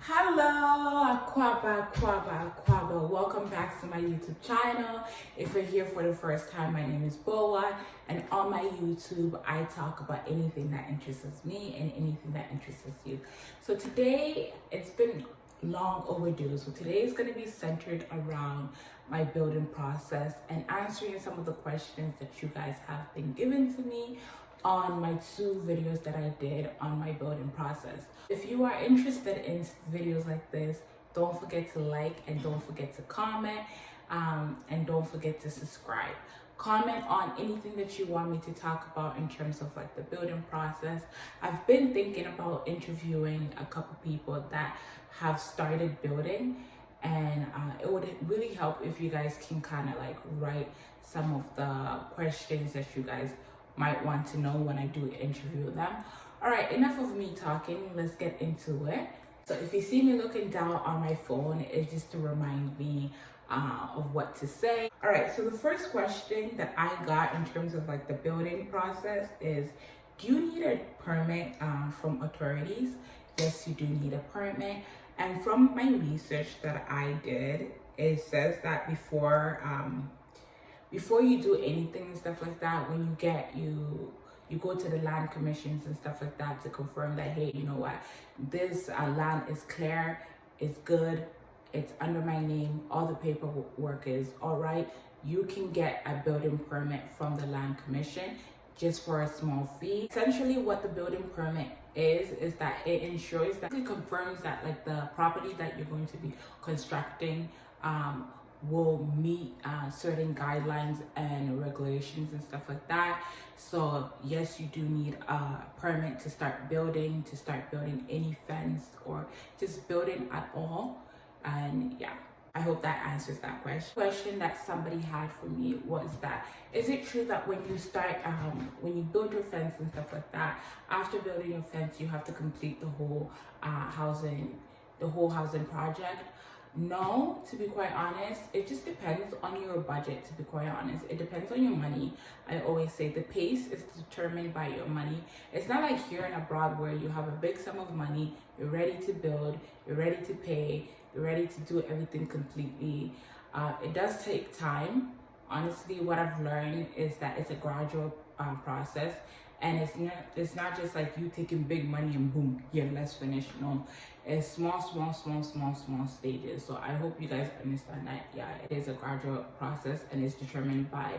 Hello, Aquaba. Welcome back to my YouTube channel. If you're here for the first time, my name is Boa, and on my YouTube, I talk about anything that interests me and anything that interests you. So today, it's been long overdue. So today is going to be centered around my building process and answering some of the questions that you guys have been given to me on my 2 videos that I did on my building process. If you are interested in videos like this, don't forget to like and don't forget to comment, and don't forget to subscribe. Comment on anything that you want me to talk about in terms of like the building process. I've been thinking about interviewing a couple people that have started building, and it would really help if you guys can kind of like write some of the questions that you guys might want to know when I do interview them. All right, enough of me talking. Let's get into it. So if you see me looking down on my phone, it's just to remind me of what to say. All right, so the first question that I got in terms of like the building process is, do you need a permit from authorities? Yes, you do need a permit. And from my research that I did, it says that before you do anything and stuff like that, when you go to the land commissions and stuff like that to confirm that, hey, you know what, this land is clear, it's good, it's under my name, all the paperwork is all right, you can get a building permit from the land commission just for a small fee. Essentially what the building permit is that it ensures that, it confirms that like the property that you're going to be constructing will meet certain guidelines and regulations and stuff like that. So yes, you do need a permit to start building any fence or just building at all. And yeah, I hope that answers that question that somebody had for me was that, is it true that when you start when you build your fence and stuff like that, after building your fence you have to complete the whole housing project? No, to be quite honest, it just depends on your budget. To be quite honest, it depends on your money. I always say the pace is determined by your money. It's not like here and abroad where you have a big sum of money, you're ready to build, you're ready to pay, you're ready to do everything completely. It does take time. Honestly, what I've learned is that it's a gradual process. And it's not just like you taking big money and boom, yeah, let's finish. No, it's small stages. So I hope you guys understand that, yeah, it is a gradual process and it's determined by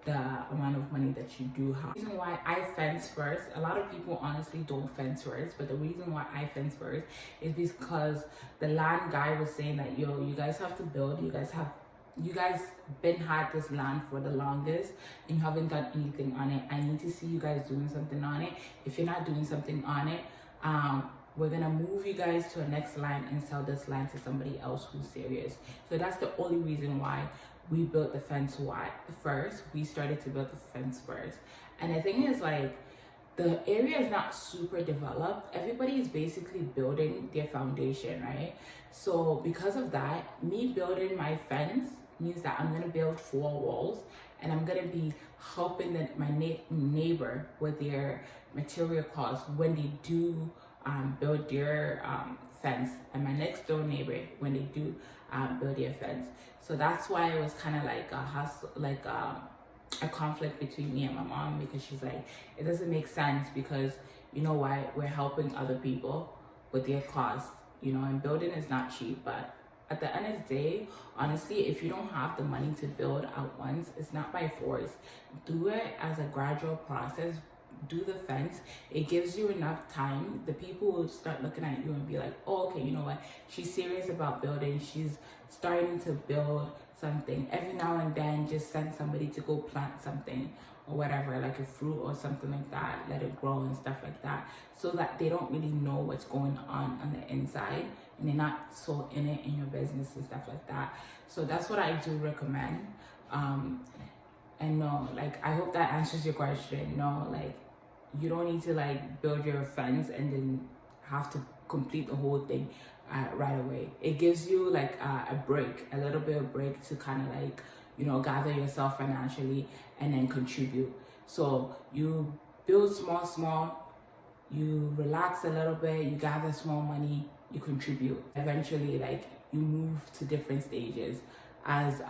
the amount of money that you do have. The reason why I fence first, a lot of people honestly don't fence first, but the reason why I fence first is because the land guy was saying that, yo, you guys have to build, you guys been had this land for the longest and you haven't done anything on it. I need to see you guys doing something on it. If you're not doing something on it, we're gonna move you guys to a next line and sell this land to somebody else who's serious. So that's the only reason why we built the fence first. We started to build the fence first. And the thing is, like, the area is not super developed. Everybody is basically building their foundation, right? So because of that, me building my fence means that I'm gonna build 4 walls and I'm gonna be helping my neighbor with their material costs when they do build their fence, and my next door neighbor when they do build their fence. So that's why it was kind of like a hustle, like a conflict between me and my mom, because she's like, it doesn't make sense because, you know why, we're helping other people with their costs, you know, and building is not cheap. But at the end of the day, honestly, if you don't have the money to build at once, it's not by force. Do it as a gradual process. Do the fence. It gives you enough time. The people will start looking at you and be like, oh, okay, you know what, she's serious about building, she's starting to build something. Every now and then just send somebody to go plant something or whatever, like a fruit or something like that, let it grow and stuff like that, so that they don't really know what's going on the inside and they're not so in it in your business and stuff like that. So that's what I do recommend. And no, like, I hope that answers your question. No, like, you don't need to like build your fence and then have to complete the whole thing right away. It gives you like a break, a little bit of break to kind of like, you know, gather yourself financially and then contribute. So you build small, you relax a little bit, you gather small money, you contribute. Eventually, like, you move to different stages as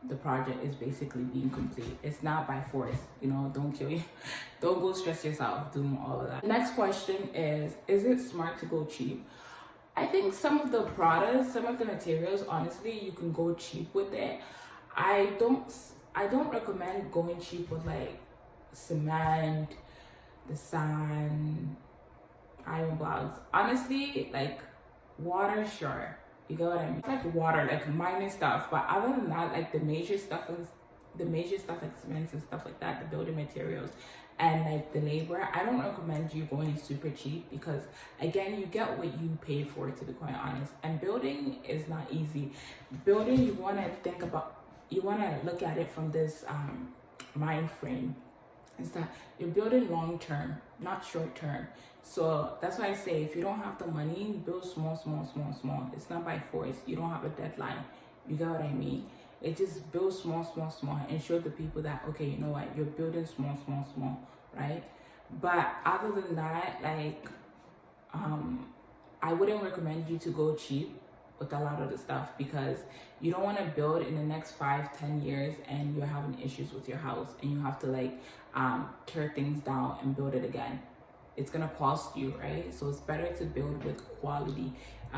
the project is basically being complete. It's not by force, you know. Don't kill you. Don't go stress yourself doing all of that. Next question is it smart to go cheap? I think some of the products, some of the materials, honestly, you can go cheap with it. I don't recommend going cheap with like cement, the sand, iron blocks. Honestly, like water, sure. You get what I mean? It's like water, like minor stuff. But other than that, like the major stuff like cement and stuff like that, the building materials and like the labor, I don't recommend you going super cheap, because again, you get what you pay for, to be quite honest. And building is not easy. Building, you want to look at it from this mind frame, is that you're building long term, not short term. So that's why I say, if you don't have the money, build small. It's not by force. You don't have a deadline. You get what I mean? It just build small, and show the people that, okay, you know what, you're building small, right? But other than that, like, I wouldn't recommend you to go cheap with a lot of the stuff, because you don't want to build in the next 5-10 years and you're having issues with your house and you have to like tear things down and build it again. It's gonna cost you, right? So it's better to build with quality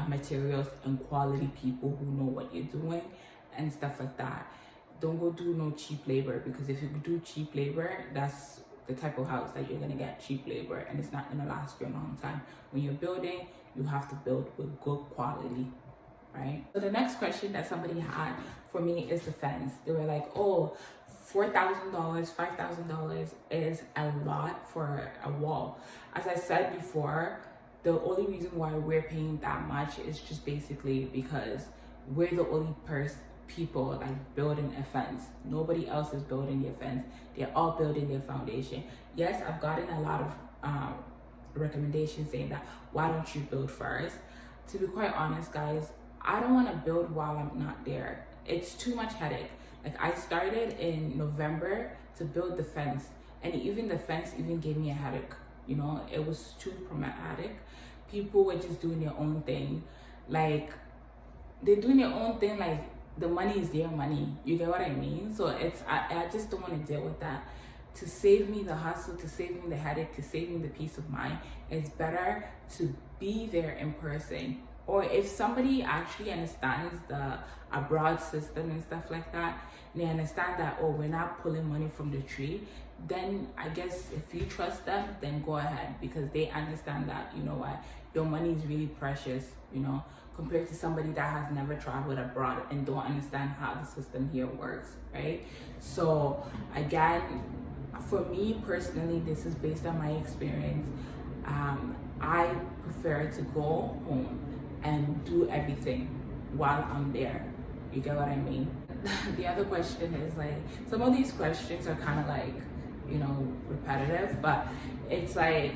materials and quality people who know what you're doing and stuff like that. Don't go do no cheap labor, because if you do cheap labor, that's the type of house that you're gonna get, cheap labor, and it's not gonna last you a long time. When you're building, you have to build with good quality, right? So the next question that somebody had for me is the fence. They were like, oh, $4,000, $5,000 is a lot for a wall. As I said before, the only reason why we're paying that much is just basically because we're the only people like building a fence. Nobody else is building their fence. They're all building their foundation. Yes, I've gotten a lot of recommendations saying that, why don't you build first? To be quite honest, guys, I don't want to build while I'm not there. It's too much headache. Like, I started in November to build the fence, and even the fence even gave me a headache. You know, it was too problematic. People were just doing their own thing. Like, they're doing their own thing, like the money is their money. You get what I mean? So I just don't want to deal with that. To save me the hustle, to save me the headache, to save me the peace of mind, it's better to be there in person. Or if somebody actually understands the abroad system and stuff like that, they understand that, oh, we're not pulling money from the tree, then I guess if you trust them, then go ahead, because they understand that, you know what, your money is really precious, you know, compared to somebody that has never traveled abroad and don't understand how the system here works, right? So again, for me personally, this is based on my experience. I prefer to go home and do everything while I'm there. You get what I mean? The other question is like, some of these questions are kind of like, you know, repetitive, but it's like,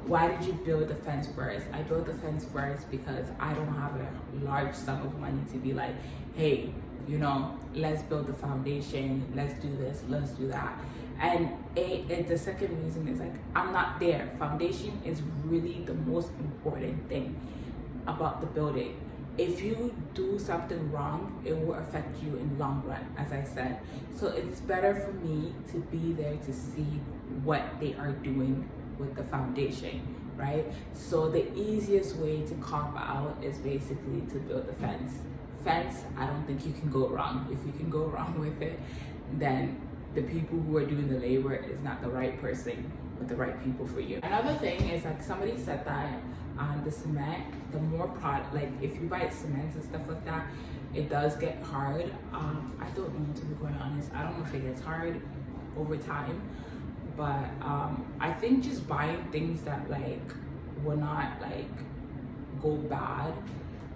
why did you build the fence first? I built the fence first because I don't have a large sum of money to be like, hey, you know, let's build the foundation, let's do this, let's do that. And the second reason is like, I'm not there. Foundation is really the most important thing about the building. If you do something wrong, it will affect you in the long run, as I said. So it's better for me to be there to see what they are doing with the foundation, right? So the easiest way to cop out is basically to build the fence. Fence, I don't think you can go wrong. If you can go wrong with it, then the people who are doing the labor is not the right person with the right people for you. Another thing is, like, somebody said that the cement, the more product, like if you buy cement and stuff like that, it does get hard. I don't know, to be quite honest. I don't know if it gets hard over time, but I think just buying things that like will not like go bad,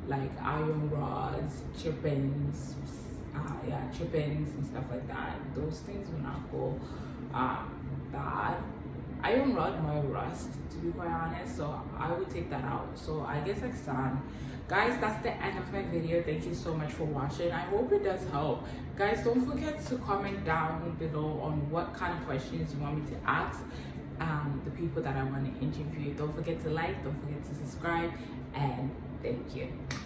like iron rods, chippings, chippings and stuff like that, those things will not go bad. Iron rod might rust, to be quite honest, so I would take that out. So I guess like sand. Guys, that's the end of my video. Thank you so much for watching. I hope it does help. Guys, don't forget to comment down below on what kind of questions you want me to ask the people that I want to interview. Don't forget to like, don't forget to subscribe, and Thank you.